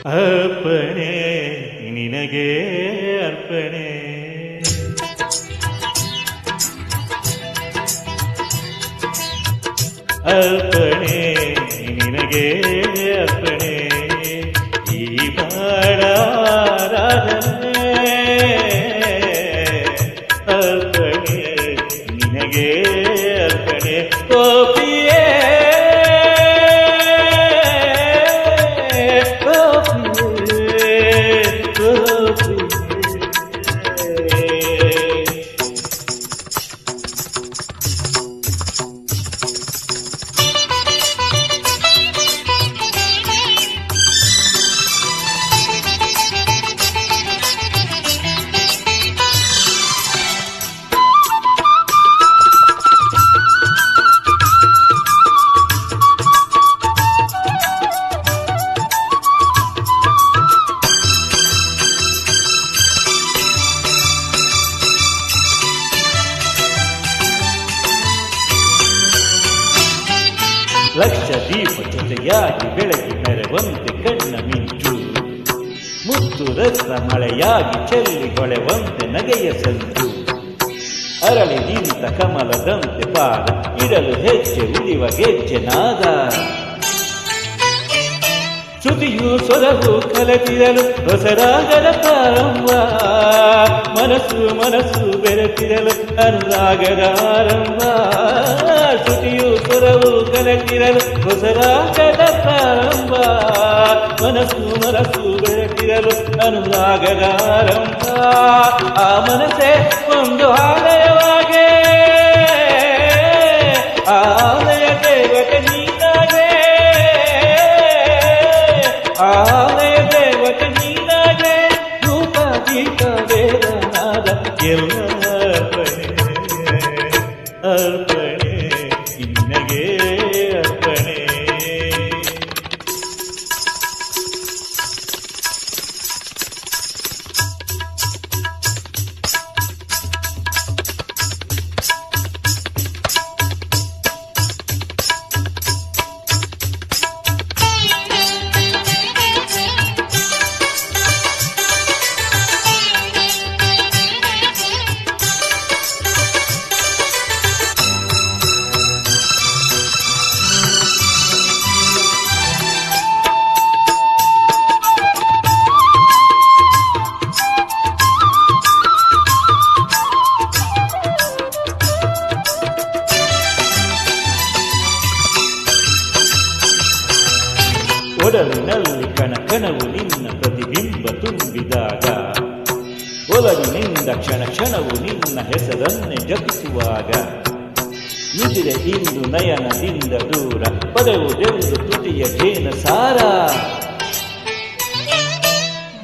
ಅರ್ಪಣೆ ನಿನಗೆ ಅರ್ಪಣೆ. ಅರ್ಪಣೆ ನಿನಗೆ ಅರ್ಪಣೆ ಈ ಬಾಳಾರಾಧನೆ. ಅರ್ಪಣೆ ನಿನಗೆ ಅರ್ಪಣೆ ಗೋಪಿಯೇ ಲಕ್ಷ ದೀಪ ಜೊತೆಯಾಗಿ ಬೆಳಗಿ ಮೆರೆವಂತೆ ಕಣ್ಣ ಮಿಂಚು ಮುತ್ತು ರತ್ನ ಮಳೆಯಾಗಿ ಚೆಲ್ಲಿ ಹೊಳೆವಂತೆ ನಗೆಯ ಸಂಚು ಅರಳಿ ನಿಂತ ಕಮಲದಂತೆ ಪಾದ ಇಡಲು ಹೆಜ್ಜೆ ಉಳಿವ ಗೆಜ್ಜೆ ನಾದ ಶ್ರುತಿಯು ಸ್ವರವು ಕಲೆತಿರಲು ಹೊಸರಾಗದ ಪ್ರಾರಂಭ ಮನಸ್ಸು ಮನಸ್ಸು ಬೆರೆತಿರಲು ಅನುರಾಗದ ಆರಂಭ ಶ್ರುತಿಯು ಸ್ವರವು ಕಲೆತಿರಲು ಹೊಸರಾಗದ ಪ್ರಾರಂಭ ಮನಸ್ಸು ಮನಸ್ಸು ಬೆರೆತಿರಲು ಅನುರಾಗದ ಆರಂಭ ಆ ಮನಸ್ಸೇ ಒಂದು ಆಲಯವಾಗೆ ಆಲಯ ದೇವತೆ ನೀನಾಗೆ ಆಲಯ ದೇವತೆ ನೀನಾಗೆ ರೂಪ ಗೀತ ವೇದನಾದ ಎಲ್ಲ ಅರ್ಪಣೆ ಅರ್ಪಣೆ ನಿನಗೆ ಅರ್ಪಣೆ. ಒಡಲಿನಲ್ಲಿ ಕಣಕಣವು ನಿನ್ನ ಪ್ರತಿಬಿಂಬ ತುಂಬಿದಾಗ ಒಲವಿನಿಂದ ಕ್ಷಣ ಕ್ಷಣವು ನಿನ್ನ ಹೆಸರನ್ನೇ ಜಪಿಸುವಾಗ ನುಡಿರೆ ಇಂದು ನಯನದಿಂದ ದೂರ ಪಡೆಯುವುದೆಂದು ತುಟಿಯ ಜೇನ ಸಾರ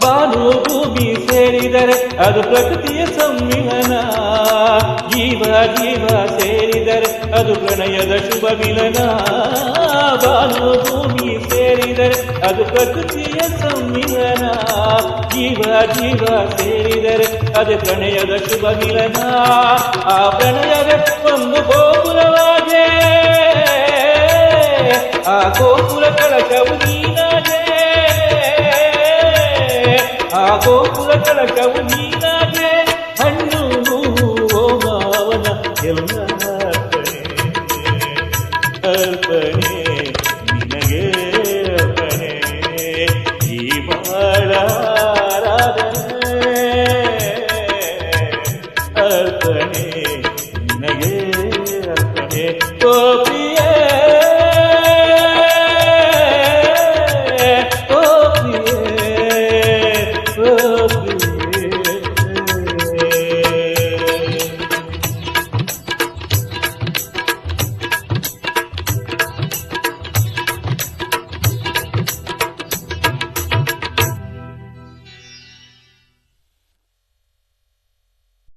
ಬಾನು ಭೂಮಿ ಸೇರಿದರೆ ಅದು ಪ್ರಕೃತಿಯ ಸಮ್ಮಿಲನ ಜೀವ ಜೀವ ಸೇರಿದರೆ ಅದು ಪ್ರಣಯದ ಶುಭ ಮಿಲನ ಬಾನು ಭೂಮಿ ಸೇರಿದರೆ ಅದು ಪ್ರಕೃತಿಯ ಸಮ್ಮಿಲನ ಜೀವ ಜೀವ ಸೇರಿದರೆ ಅದು ಪ್ರಣಯದ ಶುಭ ಮಿಲನ ಆ ಪ್ರಣಯದ ಒಂದು ಗೋಪುರವಾಗೆ ಆ ಗೋಪುರ ಕಳಶವು ನೀನಾಗೆ ಆ ಗೋಪುರ ಕಳಶವು ನೀನಾಗೆ ಹಣ್ಣು ಹೂವು ಮಾವನ ಎಲ್ಲ ಅರ್ಪಣೆ ನಿನಗೆ ಅರ್ಪಣೆ ಈ ಬಾಳಾರಾಧನೆ ಅರ್ಪಣೆ ನಿನಗೆ ಅರ್ಪಣೆ ಗೋಪಿ